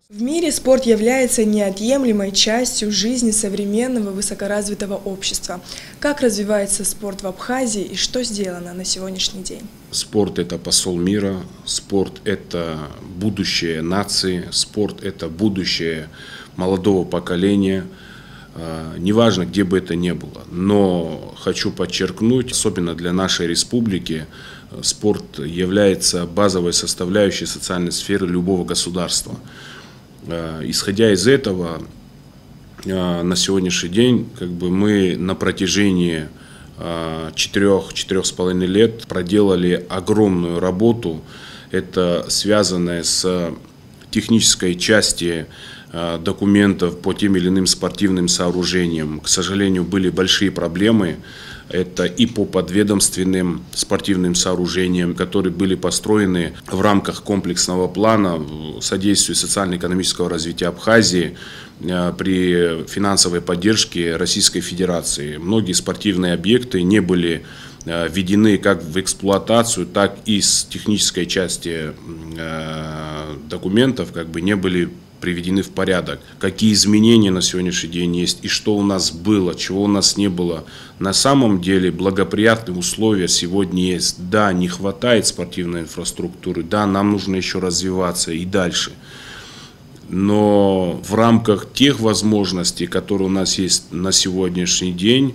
В мире спорт является неотъемлемой частью жизни современного высокоразвитого общества. Как развивается спорт в Абхазии и что сделано на сегодняшний день? Спорт – это посол мира, спорт – это будущее нации, спорт – это будущее молодого поколения. Неважно, где бы это ни было. Но хочу подчеркнуть, особенно для нашей республики, спорт является базовой составляющей социальной сферы любого государства. Исходя из этого, на сегодняшний день мы на протяжении 4–4,5 лет проделали огромную работу. Это связанное с технической части документов по тем или иным спортивным сооружениям. К сожалению, были большие проблемы. Это и по подведомственным спортивным сооружениям, которые были построены в рамках комплексного плана содействия социально-экономического развития Абхазии при финансовой поддержке Российской Федерации. Многие спортивные объекты не были введены как в эксплуатацию, так и с технической части документов не были приведены в порядок. Какие изменения на сегодняшний день есть и что у нас было, чего у нас не было. На самом деле благоприятные условия сегодня есть. Да, не хватает спортивной инфраструктуры, да, нам нужно еще развиваться и дальше. Но в рамках тех возможностей, которые у нас есть на сегодняшний день,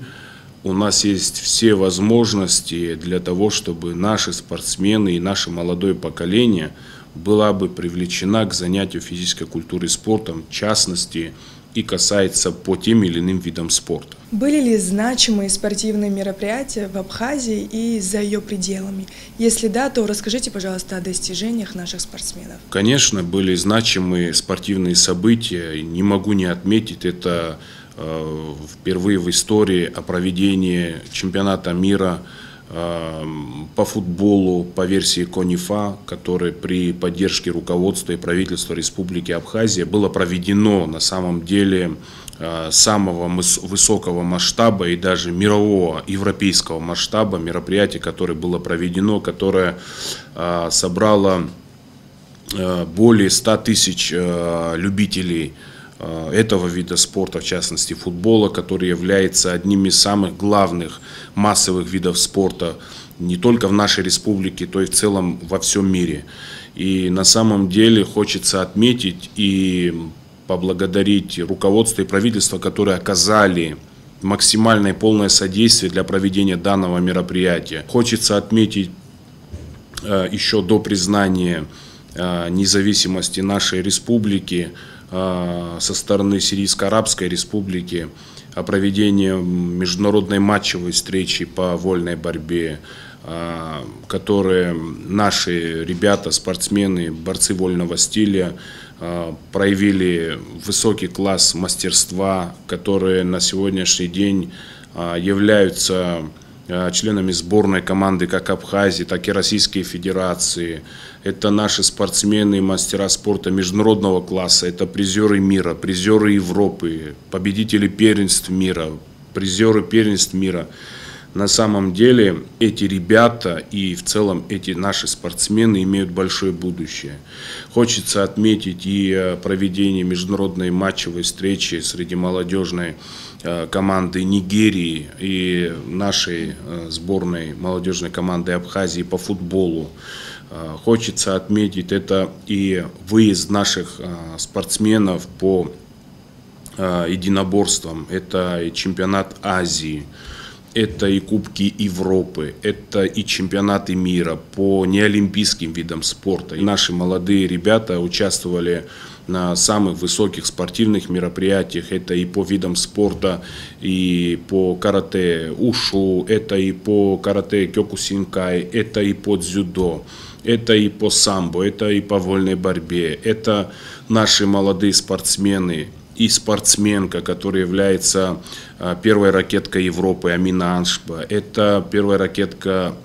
у нас есть все возможности для того, чтобы наши спортсмены и наше молодое поколение была бы привлечена к занятию физической культурой и спортом, в частности, и касается по тем или иным видам спорта. Были ли значимые спортивные мероприятия в Абхазии и за ее пределами? Если да, то расскажите, пожалуйста, о достижениях наших спортсменов. Конечно, были значимые спортивные события. Не могу не отметить, это впервые в истории о проведении чемпионата мира по футболу по версии КОНИФА, который при поддержке руководства и правительства Республики Абхазия было проведено на самом деле самого высокого масштаба и даже мирового, европейского масштаба мероприятие, которое было проведено, которое собрало более 100 тысяч любителей этого вида спорта, в частности футбола, который является одним из самых главных массовых видов спорта не только в нашей республике, то и в целом во всем мире. И на самом деле хочется отметить и поблагодарить руководство и правительство, которые оказали максимальное и полное содействие для проведения данного мероприятия. Хочется отметить еще до признания независимости нашей республики со стороны Сирийско-Арабской Республики о проведении международной матчевой встречи по вольной борьбе, которые наши ребята, спортсмены, борцы вольного стиля проявили высокий класс мастерства, которые на сегодняшний день являются членами сборной команды как Абхазии, так и Российской Федерации. Это наши спортсмены и мастера спорта международного класса, это призеры мира, призеры Европы, победители первенств мира, призеры первенств мира. На самом деле эти ребята и в целом эти наши спортсмены имеют большое будущее. Хочется отметить и проведение международной матчевой встречи среди молодежной команды Нигерии и нашей сборной молодежной команды Абхазии по футболу. Хочется отметить это и выезд наших спортсменов по единоборствам. Это и чемпионат Азии, это и Кубки Европы, это и чемпионаты мира по неолимпийским видам спорта. И наши молодые ребята участвовали на самых высоких спортивных мероприятиях. Это и по видам спорта, и по карате ушу, это и по карате кёкусинкай, это и по дзюдо, это и по самбо, это и по вольной борьбе. Это наши молодые спортсмены и спортсменка, которая является первой ракеткой Европы Амина Аншба. Это первая ракетка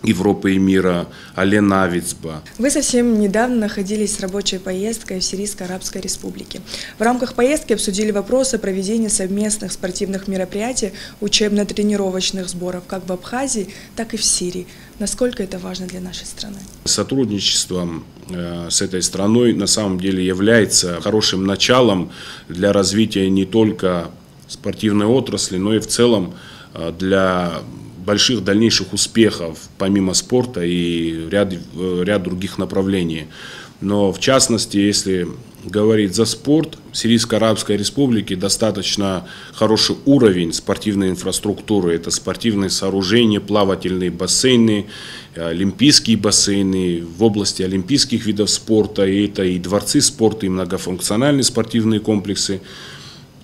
Европы и мира, Ален Авицба. Вы совсем недавно находились с рабочей поездкой в Сирийской Арабской Республике. В рамках поездки обсудили вопросы проведения совместных спортивных мероприятий, учебно-тренировочных сборов как в Абхазии, так и в Сирии. Насколько это важно для нашей страны? Сотрудничество с этой страной на самом деле является хорошим началом для развития не только спортивной отрасли, но и в целом для больших дальнейших успехов помимо спорта и ряд других направлений. Но в частности, если говорить за спорт, в Сирийской Арабской Республике достаточно хороший уровень спортивной инфраструктуры. Это спортивные сооружения, плавательные бассейны, олимпийские бассейны, в области олимпийских видов спорта, и это и дворцы спорта, и многофункциональные спортивные комплексы.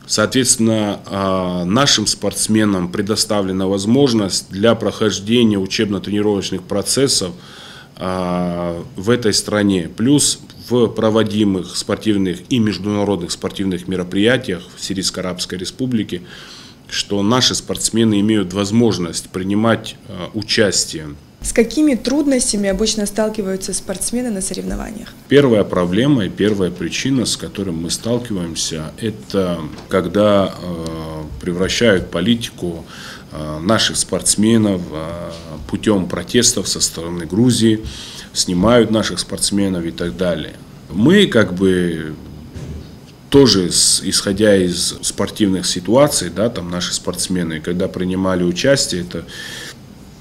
Соответственно, нашим спортсменам предоставлена возможность для прохождения учебно-тренировочных процессов в этой стране. Плюс в проводимых спортивных и международных спортивных мероприятиях в Сирийской Арабской Республике, что наши спортсмены имеют возможность принимать участие. С какими трудностями обычно сталкиваются спортсмены на соревнованиях? Первая проблема и первая причина, с которой мы сталкиваемся, это когда превращают политику наших спортсменов путем протестов со стороны Грузии, снимают наших спортсменов и так далее. Мы тоже, исходя из спортивных ситуаций, там наши спортсмены, когда принимали участие,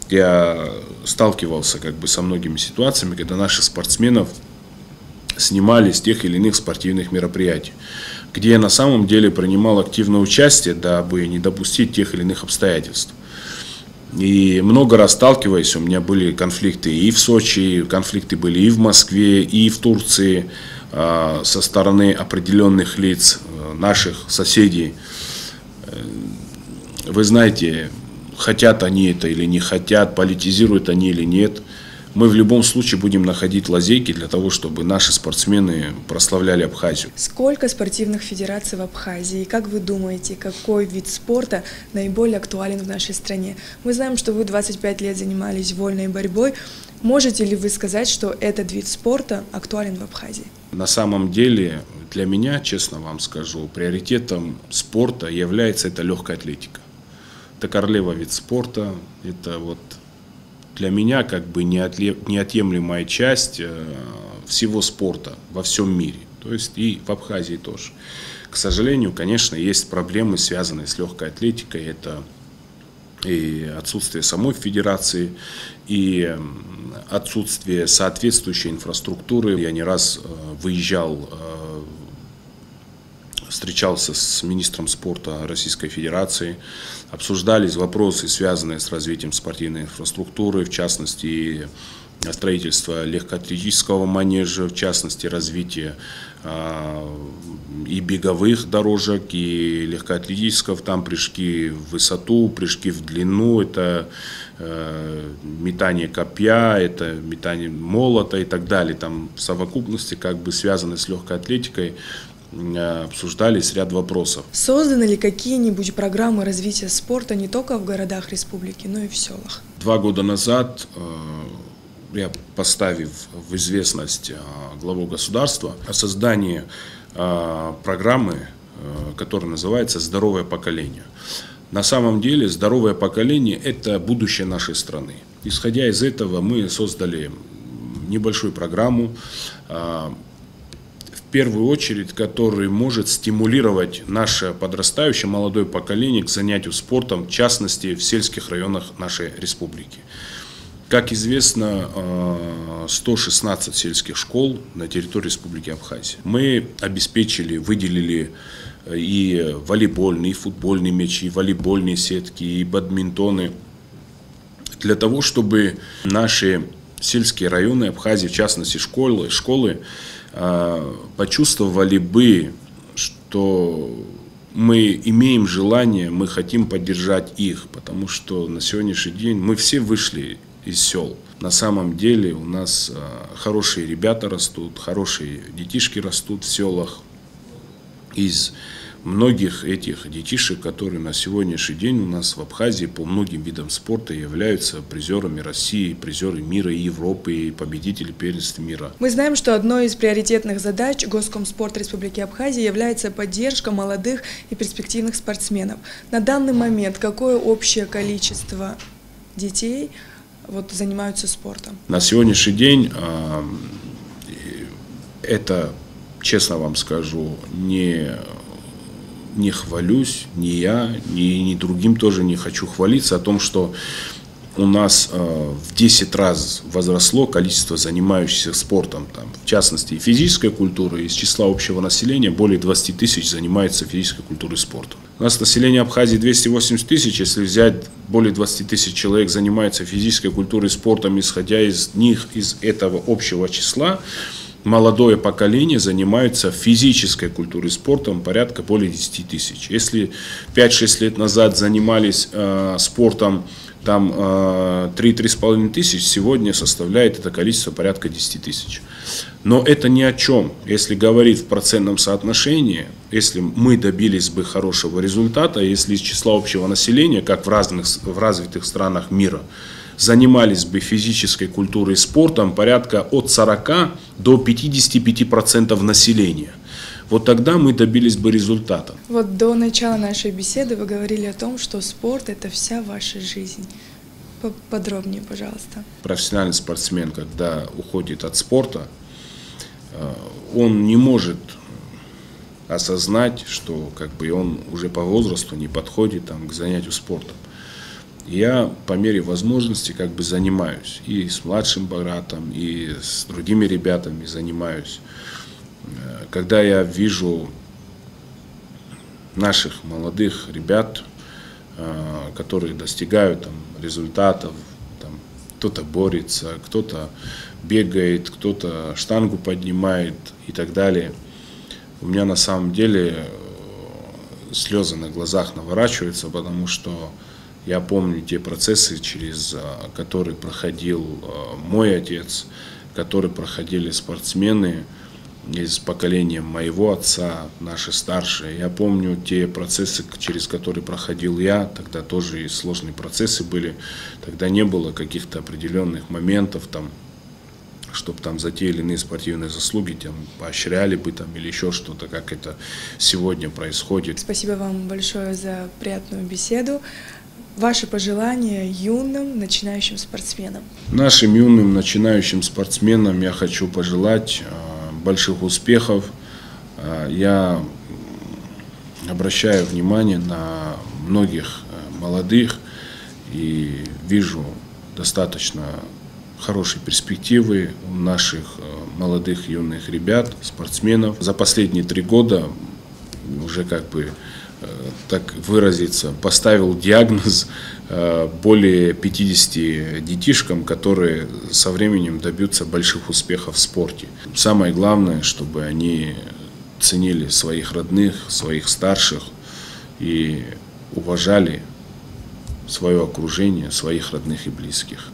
я сталкивался со многими ситуациями, когда наших спортсменов снимали с тех или иных спортивных мероприятий, где я на самом деле принимал активное участие, дабы не допустить тех или иных обстоятельств. И много раз сталкиваясь, у меня были конфликты и в Сочи, конфликты были и в Москве, и в Турции со стороны определенных лиц, наших соседей. Вы знаете, хотят они это или не хотят, политизируют они или нет, мы в любом случае будем находить лазейки для того, чтобы наши спортсмены прославляли Абхазию. Сколько спортивных федераций в Абхазии? И как вы думаете, какой вид спорта наиболее актуален в нашей стране? Мы знаем, что вы 25 лет занимались вольной борьбой. Можете ли вы сказать, что этот вид спорта актуален в Абхазии? На самом деле, для меня, честно вам скажу, приоритетом спорта является легкая атлетика. Это королева вид спорта, это для меня неотъемлемая часть всего спорта во всем мире, то есть и в Абхазии тоже. К сожалению, конечно, есть проблемы, связанные с легкой атлетикой, это и отсутствие самой федерации, и отсутствие соответствующей инфраструктуры. Я не раз выезжал, встречался с министром спорта Российской Федерации, обсуждались вопросы, связанные с развитием спортивной инфраструктуры, в частности, строительство легкоатлетического манежа, в частности, развитие и беговых дорожек, и легкоатлетического, там прыжки в высоту, прыжки в длину, это метание копья, это метание молота и так далее. Там в совокупности, связанные с легкой атлетикой, обсуждались ряд вопросов. Созданы ли какие-нибудь программы развития спорта не только в городах республики, но и в селах? 2 года назад я, поставив в известность главу государства о создании программы, которая называется «Здоровое поколение». На самом деле здоровое поколение – это будущее нашей страны. Исходя из этого, мы создали небольшую программу, в первую очередь, который может стимулировать наше подрастающее молодое поколение к занятию спортом, в частности, в сельских районах нашей республики. Как известно, 116 сельских школ на территории Республики Абхазия. Мы обеспечили, выделили и волейбольные, и футбольные мячи, и волейбольные сетки, и бадминтоны, для того, чтобы наши сельские районы Абхазии, в частности школы, почувствовали бы, что мы имеем желание, мы хотим поддержать их, потому что на сегодняшний день мы все вышли из сел. На самом деле у нас хорошие ребята растут, хорошие детишки растут в селах из многих этих детишек, которые на сегодняшний день у нас в Абхазии по многим видам спорта являются призерами России, призеры мира и Европы, и победители первенств мира. Мы знаем, что одной из приоритетных задач Госкомспорта Республики Абхазия является поддержка молодых и перспективных спортсменов. На данный момент какое общее количество детей занимаются спортом? На сегодняшний день это, честно вам скажу, не хвалюсь, ни я, ни другим тоже не хочу хвалиться о том, что у нас в 10 раз возросло количество занимающихся спортом, в частности и физической культурой. Из числа общего населения более 20 тысяч занимается физической культурой и спортом. У нас население Абхазии 280 тысяч, если взять более 20 тысяч человек занимается физической культурой и спортом, исходя из них, из этого общего числа, молодое поколение занимается физической культурой и спортом порядка более 10 тысяч. Если 5-6 лет назад занимались спортом 3-3,5 тысяч, сегодня составляет это количество порядка 10 тысяч. Но это ни о чем. Если говорить в процентном соотношении, если мы добились бы хорошего результата, если из числа общего населения, как в развитых странах мира, занимались бы физической культурой и спортом порядка от 40 до 55% населения. Вот тогда мы добились бы результата. До начала нашей беседы вы говорили о том, что спорт – это вся ваша жизнь. Подробнее, пожалуйста. Профессиональный спортсмен, когда уходит от спорта, он не может осознать, что он уже по возрасту не подходит к занятию спортом. Я по мере возможности занимаюсь и с младшим братом, и с другими ребятами занимаюсь. Когда я вижу наших молодых ребят, которые достигают результатов, кто-то борется, кто-то бегает, кто-то штангу поднимает и так далее, у меня на самом деле слезы на глазах наворачиваются, потому что я помню те процессы, через которые проходил мой отец, которые проходили спортсмены из поколения моего отца, наши старшие. Я помню те процессы, через которые проходил я, тогда тоже и сложные процессы были, тогда не было каких-то определенных моментов, чтобы за те или иные спортивные заслуги поощряли бы или еще что-то, как это сегодня происходит. Спасибо вам большое за приятную беседу. Ваши пожелания юным начинающим спортсменам? Нашим юным начинающим спортсменам я хочу пожелать больших успехов. Я обращаю внимание на многих молодых и вижу достаточно хорошие перспективы у наших молодых юных ребят, спортсменов. За последние 3 года уже так выразиться, поставил диагноз более 50 детишкам, которые со временем добьются больших успехов в спорте. Самое главное, чтобы они ценили своих родных, своих старших и уважали свое окружение, своих родных и близких.